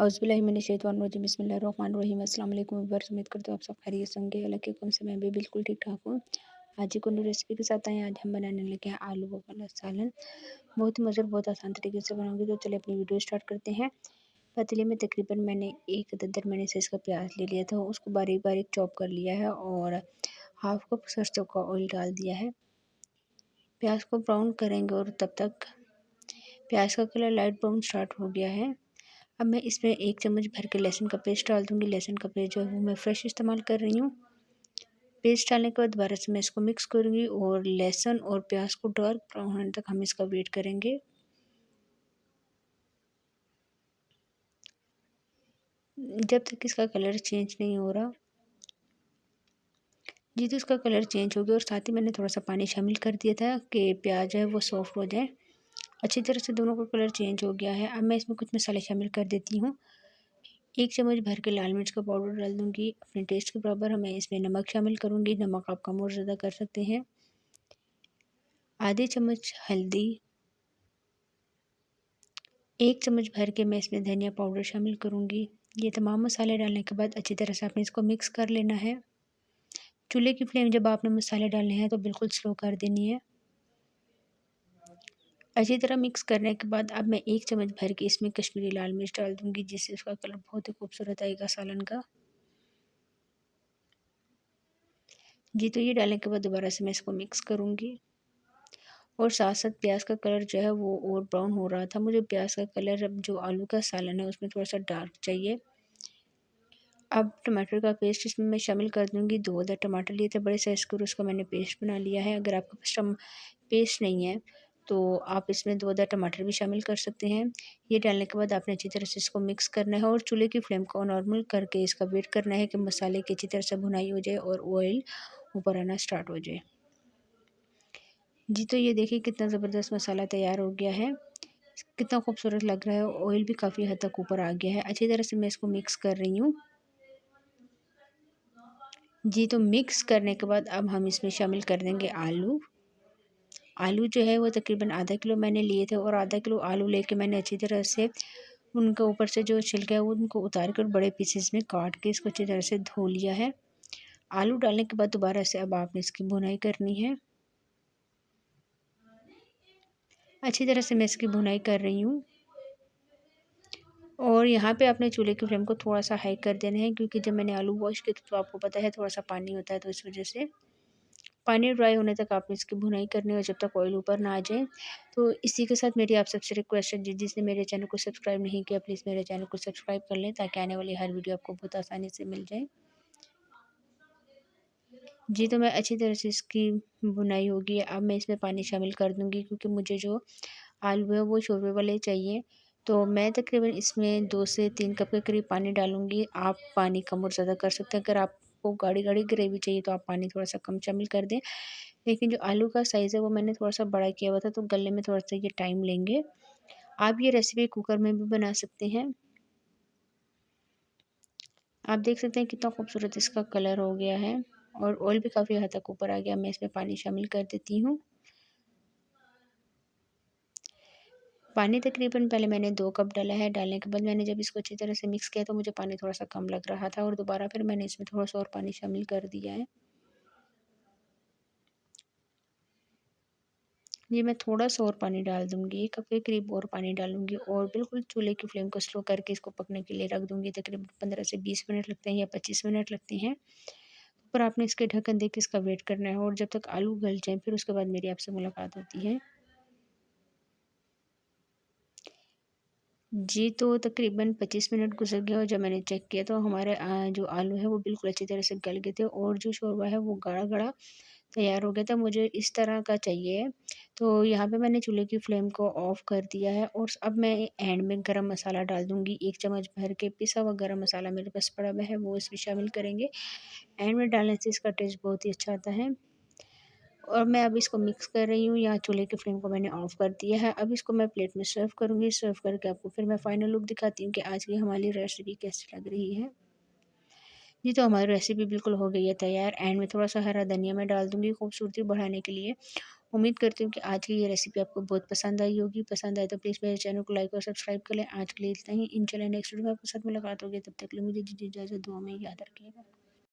औज़ुबिल्लाहिमिनश्शैतानिर्रजीम बिस्मिल्लाहिर्रहमानिर्रहीम अस्सलाम वालेकुम व्यूअर्स। उम्मीद करते हो आप सब खैरियत से होंगे। हालांकि कम से मैं भी बिल्कुल ठीक ठाक हूँ। आज एक न्यू रेसिपी के साथ आए हैं। आज हम बनाने लगे हैं आलू वाला सालन। बहुत ही मज़ेदार, बहुत आसान तरीके से बनाऊंगी। तो चलिए अपनी वीडियो स्टार्ट करते हैं। पतीले में तकरीबन मैंने एक अदद मैंने साइज़ का प्याज ले लिया था, उसको बारीक बारीक चॉप कर लिया है और हाफ कप सरसों का ऑयल डाल दिया है। प्याज को ब्राउन करेंगे और तब तक प्याज का कलर लाइट ब्राउन स्टार्ट हो गया है। अब मैं इसमें 1 चम्मच भर के लहसुन का पेस्ट डाल दूँगी। लहसुन का पेस्ट जो है वो मैं फ्रेश इस्तेमाल कर रही हूँ। पेस्ट डालने के बाद दोबारा से मैं इसको मिक्स करूँगी और लहसुन और प्याज को डार्क ब्राउन होने तक हम इसका वेट करेंगे। जब तक इसका कलर चेंज नहीं हो रहा। जी, तो इसका कलर चेंज हो गया और साथ ही मैंने थोड़ा-सा पानी शामिल कर दिया था कि प्याज जो है वो सॉफ्ट हो जाए। अच्छी तरह से दोनों का कलर चेंज हो गया है। अब मैं इसमें कुछ मसाले शामिल कर देती हूँ। 1 चम्मच भर के लाल मिर्च का पाउडर डाल दूँगी। अपने टेस्ट के बराबर मैं इसमें नमक शामिल करूँगी। नमक आप कम और ज़्यादा कर सकते हैं। आधे चम्मच हल्दी, 1 चम्मच भर के मैं इसमें धनिया पाउडर शामिल करूँगी। ये तमाम मसाले डालने के बाद अच्छी तरह से आपने इसको मिक्स कर लेना है। चूल्हे की फ्लेम जब आपने मसाले डालने हैं तो बिल्कुल स्लो कर देनी है। अच्छी तरह मिक्स करने के बाद अब मैं 1 चम्मच भर के इसमें कश्मीरी लाल मिर्च डाल दूँगी, जिससे उसका कलर बहुत ही खूबसूरत आएगा सालन का। जी, तो ये डालने के बाद दोबारा से मैं इसको मिक्स करूँगी और साथ-साथ प्याज का कलर जो है वो और ब्राउन हो रहा था। मुझे प्याज का कलर अब जो आलू का सालन है उसमें थोड़ा-सा डार्क चाहिए। अब टमाटर का पेस्ट इसमें मैं शामिल कर दूँगी। 2 अदद टमाटर लिए थे बड़े साइज़ के और उसका मैंने पेस्ट बना लिया है। अगर आपके पास पेस्ट नहीं है तो आप इसमें 2 अदद टमाटर भी शामिल कर सकते हैं। ये डालने के बाद आपने अच्छी तरह से इसको मिक्स करना है और चूल्हे की फ्लेम को नॉर्मल करके इसका वेट करना है कि मसाले की अच्छी तरह से भुनाई हो जाए और ऑयल ऊपर आना स्टार्ट हो जाए। जी, तो ये देखिए कितना ज़बरदस्त मसाला तैयार हो गया है। कितना खूबसूरत लग रहा है। ऑयल भी काफ़ी हद तक ऊपर आ गया है। अच्छी तरह से मैं इसको मिक्स कर रही हूँ। जी, तो मिक्स करने के बाद अब हम इसमें शामिल कर देंगे आलू। आलू जो है वो तकरीबन आधा किलो मैंने लिए थे और आधा किलो आलू लेके मैंने अच्छी तरह से उनके ऊपर से जो छिलका है वो उनको उतार कर बड़े पीसेस में काट के इसको अच्छी तरह से धो लिया है। आलू डालने के बाद दोबारा से अब आपने इसकी भुनाई करनी है। अच्छी तरह से मैं इसकी भुनाई कर रही हूँ और यहाँ पे आपने चूल्हे की फ्लेम को थोड़ा-सा हाई कर देना है, क्योंकि जब मैंने आलू वॉश किए तो आपको पता है थोड़ा-सा पानी होता है, तो इस वज़ह से पानी ड्राई होने तक आपने इसकी भुनाई करनी है और जब तक ऑयल ऊपर ना आ जाए। तो इसी के साथ मेरी आप सबसे रिक्वेस्ट है, जिसने मेरे चैनल को सब्सक्राइब नहीं किया प्लीज़ मेरे चैनल को सब्सक्राइब कर लें, ताकि आने वाली हर वीडियो आपको बहुत आसानी से मिल जाए। जी, तो मैं अच्छी तरह से इसकी भुनाई होगी। अब मैं इसमें पानी शामिल कर दूँगी, क्योंकि मुझे जो आलू है वो शोरबे वाले चाहिए। तो मैं तकरीबन इसमें 2 से 3 कप के करीब पानी डालूँगी। आप पानी कम और ज़्यादा कर सकते हैं। अगर आपको गाढ़ी-गाढ़ी ग्रेवी चाहिए तो आप पानी थोड़ा-सा कम शामिल कर दें। लेकिन जो आलू का साइज़ है वो मैंने थोड़ा-सा बड़ा किया हुआ था, तो गलने में थोड़ा-सा ये टाइम लेंगे। आप ये रेसिपी कुकर में भी बना सकते हैं। आप देख सकते हैं कितना खूबसूरत इसका कलर हो गया है और ऑयल भी काफ़ी हद तक ऊपर आ गया। मैं इसमें पानी शामिल कर देती हूँ। पानी तकरीबन पहले मैंने 2 कप डाला है। डालने के बाद मैंने जब इसको अच्छी तरह से मिक्स किया तो मुझे पानी थोड़ा-सा कम लग रहा था और दोबारा फिर मैंने इसमें थोड़ा-सा और पानी शामिल कर दिया है। ये मैं थोड़ा-सा और पानी डाल दूँगी, 1 कप के करीब और पानी डालूँगी और बिल्कुल चूल्हे की फ्लेम को स्लो करके इसको पकने के लिए रख दूँगी। तकरीबन 15 से 20 मिनट लगते हैं या 25 मिनट लगते हैं। पर आपने इसके ढक्कन देके इसका वेट करना है और जब तक आलू गल जाएँ फिर उसके बाद मेरी आपसे मुलाकात होती है। जी, तो तकरीबन 25 मिनट गुज़र गए और जब मैंने चेक किया तो हमारे जो आलू है वो बिल्कुल अच्छी तरह से गल गए थे और जो शोरबा है वो गाढ़ा-गाढ़ा तैयार हो गया था। मुझे इस तरह का चाहिए। तो यहाँ पे मैंने चूल्हे की फ्लेम को ऑफ़ कर दिया है और अब मैं एंड में गरम मसाला डाल दूँगी। 1 चम्मच भर के पिसा हुआ गरम मसाला मेरे पास पड़ा हुआ है, वो इसमें शामिल करेंगे। एंड में डालने से इसका टेस्ट बहुत ही अच्छा आता है। और मैं अब इसको मिक्स कर रही हूँ। यहाँ चूल्हे की फ्लेम को मैंने ऑफ़ कर दिया है। अब इसको मैं प्लेट में सर्व करूँगी। सर्व करके आपको फिर मैं फाइनल लुक दिखाती हूँ कि आज की हमारी रेसिपी कैसी लग रही है। जी, तो हमारी रेसिपी बिल्कुल हो गई है तैयार। एंड में थोड़ा-सा हरा धनिया मैं डाल दूँगी खूबसूरती बढ़ाने के लिए उम्मीद करती हूँ कि आज की ये रेसिपी आपको बहुत पसंद आई होगी। पसंद आए तो प्लीज़ मेरे चैनल को लाइक और सब्सक्राइब कर लें। आज के लिए इतना ही। इंशाल्लाह नेक्स्ट वीडियो में आपके साथ मुलाकात होगी। तब तक के लिए मुझे दीजिए इजाज़त। दुआ में याद रखिएगा।